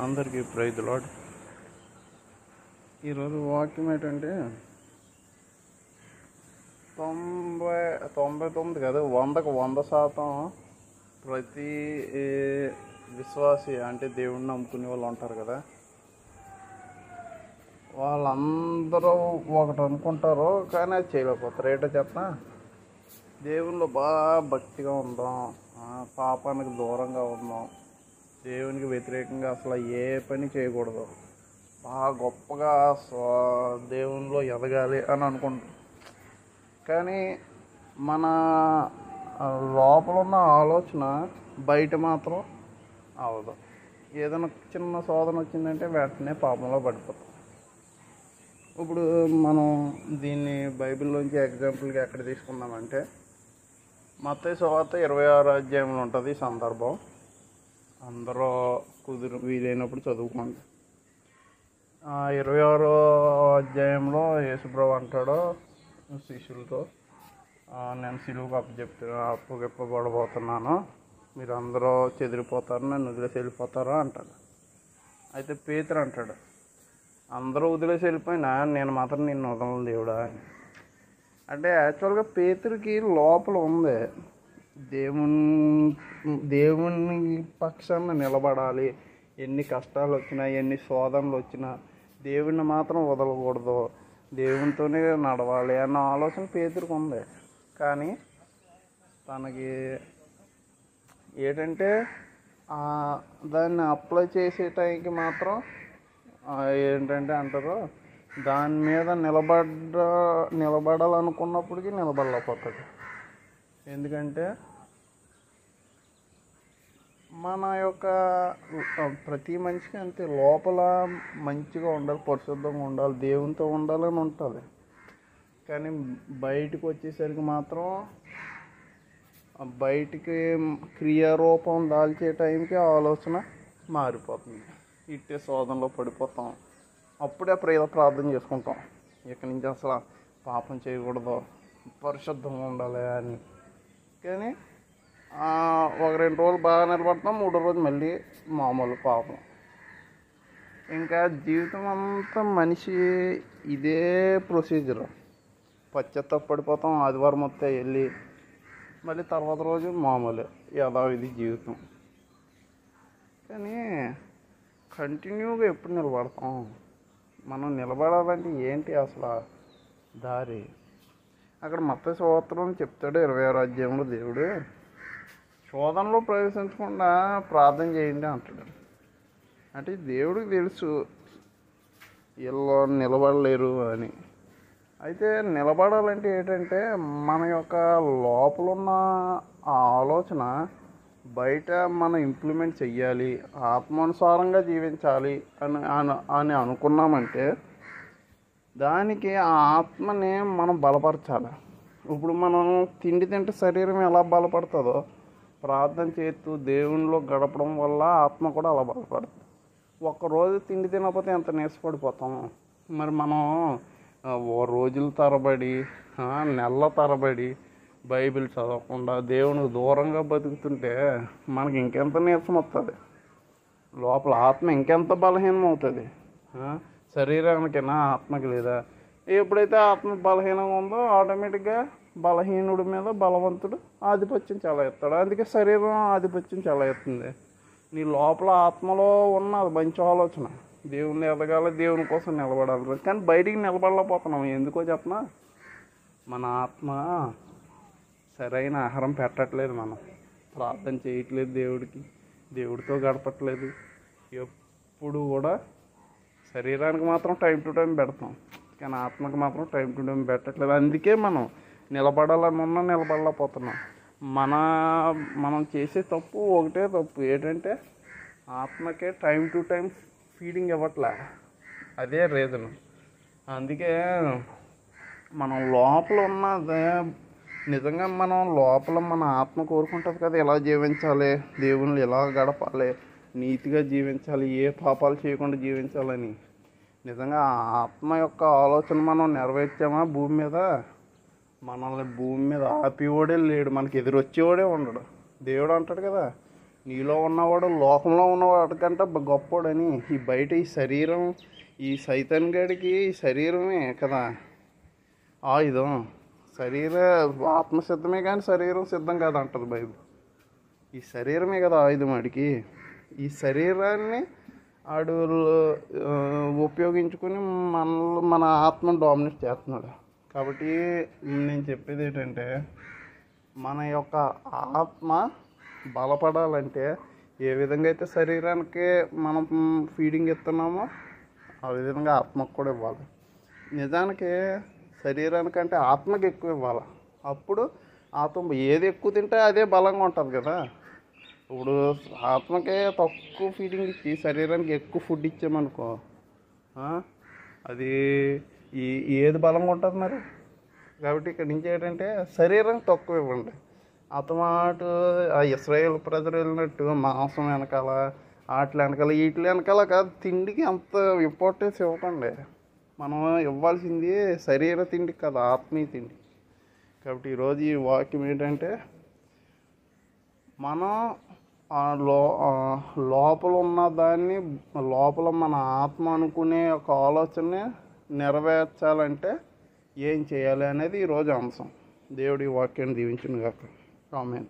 అందరికీ praise the lord. ఈరోజు వాక్యం ఏంటంటే 99 కాదు 100కు 100% ప్రతి విశ్వాసి అంటే దేవుణ్ణి నమ్ముకునే వాళ్ళు ఉంటారు కదా, వాళ్ళందరూ ఒకటి అనుకుంటారు కానీ అది చేయలేకపోతారు. ఏంటో చెప్పనా, దేవుళ్ళు బాగా భక్తిగా ఉందాం, పాపానికి దూరంగా ఉందాం, దేవునికి వ్యతిరేకంగా అసలు ఏ పని చేయకూడదు, బాగా గొప్పగా దేవునిలో ఎదగాలి అని అనుకుంటాం. కానీ మన లోపల ఉన్న ఆలోచన బయట మాత్రం అవదు. ఏదైనా చిన్న శోధన వచ్చిందంటే వెంటనే పాపంలో పడిపోతాం. ఇప్పుడు మనం దీన్ని బైబిల్లోంచి ఎగ్జాంపుల్గా ఎక్కడ తీసుకున్నామంటే మత్తయి సువార్త 26వ అధ్యాయంలో ఉంటుంది ఈ సందర్భం. అందరూ వీలైనప్పుడు చదువుకోండి. 26వ అధ్యాయంలో యేసుప్రభు అంటాడు శిష్యులతో, నేను సిలువకు అప్పగిప్పబడబోతున్నాను, మీరు అందరూ చెదిరిపోతారు, నన్ను వదిలేసి వెళ్ళిపోతారా అంటాడు. అయితే పేతురు అంటాడు, అందరూ వదిలేసి వెళ్ళిపోయినా నేను మాత్రం నిన్ను వదలను దేవుడా అని. అంటే యాక్చువల్గా పేతురికి లోపల ఉంది, దేవుని పక్షాన నిలబడాలి, ఎన్ని కష్టాలు వచ్చినా ఎన్ని శోధనలు వచ్చినా దేవుణ్ణి మాత్రం వదలకూడదు, దేవునితోనే నడవాలి అన్న ఆలోచన పేతురికి ఉంది. కానీ తనకి ఏంటంటే దాన్ని అప్లై చేసే టైంకి మాత్రం ఏంటంటే అంటారు, దాని మీద నిలబడాలనుకున్నప్పటికీ నిలబడలేకపోతాడు. ఎందుకంటే మన యొక్క ప్రతి మనిషికి అంతే, లోపల మంచిగా ఉండాలి, పరిశుద్ధంగా ఉండాలి, దేవునితో ఉండాలని ఉంటుంది. కానీ బయటకు వచ్చేసరికి మాత్రం బయటికి క్రియారూపం దాల్చే టైంకి ఆలోచన మారిపోతుంది, ఇట్టే శోధనలో పడిపోతాం. అప్పుడే ప్రార్థన చేసుకుంటాం, ఇక్కడి నుంచి అసలు పాపం చేయకూడదు, పరిశుద్ధంగా ఉండాలి అని. కానీ ఒక 2 రోజులు బాగా నిలబడతాం, 3వ రోజు మళ్ళీ మామూలు పాపం. ఇంకా జీవితం అంతా మనిషి ఇదే ప్రొసీజర్. పడిపోతాం, ఆదివారం మొత్తం వెళ్ళి మళ్ళీ తర్వాత రోజు మామూలు యథావిధి జీవితం. కానీ కంటిన్యూగా ఎప్పుడు నిలబడతాం? మనం నిలబడాలంటే ఏంటి అసలు దారి? అక్కడ మత్తయి సువార్తలో చెప్తాడు 26వ అధ్యాయంలో, దేవుడు శోధనలో ప్రవేశించకుండా ప్రార్థన చేయండి అంటాడు. అంటే దేవుడికి తెలుసు వీళ్ళు నిలబడలేరు అని. అయితే నిలబడాలంటే ఏంటంటే మన యొక్క లోపల ఉన్న ఆ ఆలోచన బయట మనం ఇంప్లిమెంట్ చెయ్యాలి, ఆత్మానుసారంగా జీవించాలి అని అనుకున్నామంటే దానికి ఆ ఆత్మని మనం బలపరచాలి. ఇప్పుడు మనం తిండి తింటే శరీరం ఎలా బలపడుతుందో, ప్రార్థన చేస్తూ దేవునిలో గడపడం వల్ల ఆత్మ కూడా అలా బలపడుతుంది. ఒక్కరోజు తిండి తినకపోతే ఎంత నీరసపడిపోతాం. మరి మనం రోజుల తరబడి నెలల తరబడి బైబిల్ చదవకుండా దేవునికి దూరంగా బతుకుతుంటే మనకి ఇంకెంత నీరసం వస్తుంది, లోపల ఆత్మ ఇంకెంత బలహీనం అవుతుంది. శరీరానికైనా ఆత్మకి లేదా? ఎప్పుడైతే ఆత్మ బలహీనంగా ఉందో ఆటోమేటిక్గా బలహీనుడి మీద బలవంతుడు ఆధిపత్యం చెలాయిస్తాడు. అందుకే శరీరం ఆధిపత్యం చెలాయిస్తుంది. నీ లోపల ఆత్మలో ఉన్న మంచి ఆలోచన దేవుని ఎదగాలి, దేవుని కోసం నిలబడాలి. కానీ బయటికి నిలబడలేకపోతున్నాం. ఎందుకో చెప్పనా, మన ఆత్మ సరైన ఆహారం పెట్టట్లేదు, మనం ప్రార్థన చేయట్లేదు, దేవుడితో గడపట్లేదు. ఎప్పుడు కూడా శరీరానికి మాత్రం టైం టు టైం పెడతాం, కానీ ఆత్మకి మాత్రం టైం టు టైం పెట్టట్లేదు. అందుకే మనం నిలబడలేకపోతున్నాం. మనం చేసే ఒకటే తప్పు ఏంటంటే ఆత్మకే టైం టు టైం ఫీడింగ్ ఇవ్వట్లే. అదే రీజన్. అందుకే మనం లోపల ఉన్నదే నిజంగా మనం లోపల మన ఆత్మ కోరుకుంటుంది కదా, ఎలా జీవించాలి, దేవుళ్ళు ఎలా గడపాలి, నీతిగా జీవించాలి, ఏ పాపాలు చేయకుండా జీవించాలని. నిజంగా ఆత్మ యొక్క ఆలోచన మనం నెరవేర్చామా భూమి మీద, మనల్ని భూమి మీద ఆపివాడే లేడు, మనకి ఎదురొచ్చేవాడే ఉండడు. దేవుడు అంటాడు కదా, నీలో ఉన్నవాడు లోకంలో ఉన్నవాడు కంటే గొప్పోడని. ఈ బయట ఈ శరీరం, ఈ సైతాన్ గడికి ఈ శరీరమే కదా ఆయుధం. ఆత్మ సిద్ధమే కానీ శరీరం సిద్ధం కాదంటది బైబిల్. ఈ శరీరమే కదా ఆయుధం ఆడికి. ఈ శరీరాన్ని ఆడు ఉపయోగించుకుని మన ఆత్మను డామినేట్ చేస్తున్నాడు. కాబట్టి నేను చెప్పేది ఏంటంటే, మన యొక్క ఆత్మ బలపడాలంటే ఏ విధంగా అయితే శరీరానికి మనం ఫీడింగ్ ఇస్తున్నామో ఆ విధంగా ఆత్మకు కూడా ఇవ్వాలి. నిజానికి శరీరానికంటే ఆత్మకి ఎక్కువ ఇవ్వాలి. అప్పుడు ఆత్మ ఏది ఎక్కువ తింటే అదే బలంగా ఉంటుంది కదా. ఇప్పుడు ఆత్మకే తక్కువ ఫీడింగ్ ఇచ్చి శరీరానికి ఎక్కువ ఫుడ్ ఇచ్చామనుకో, అది ఏది బలంగా ఉంటుంది మరి. కాబట్టి ఇక్కడ నుంచి ఏంటంటే శరీరానికి తక్కువ ఇవ్వండి. అతమాటు ఆ ఇశ్రాయేల్ ప్రజలు వెళ్ళినట్టు మాంసం వెనకాల, వాటి వెనకాల, వీటి వెనకాల కాదు, తిండికి అంత ఇంపార్టెన్స్ ఇవ్వకండి. మనం ఇవ్వాల్సింది శరీర తిండి కదా, ఆత్మీయ తిండి. కాబట్టి ఈరోజు ఈ వాక్యం ఏంటంటే, మనం లోపల ఉన్న దాన్ని, లోపల మన ఆత్మ అనుకునే ఒక ఆలోచన నెరవేర్చాలంటే ఏం చేయాలి అనేది ఈరోజు అంశం. దేవుడి వాక్యాన్ని దీవించును గాక. ఆమేన్.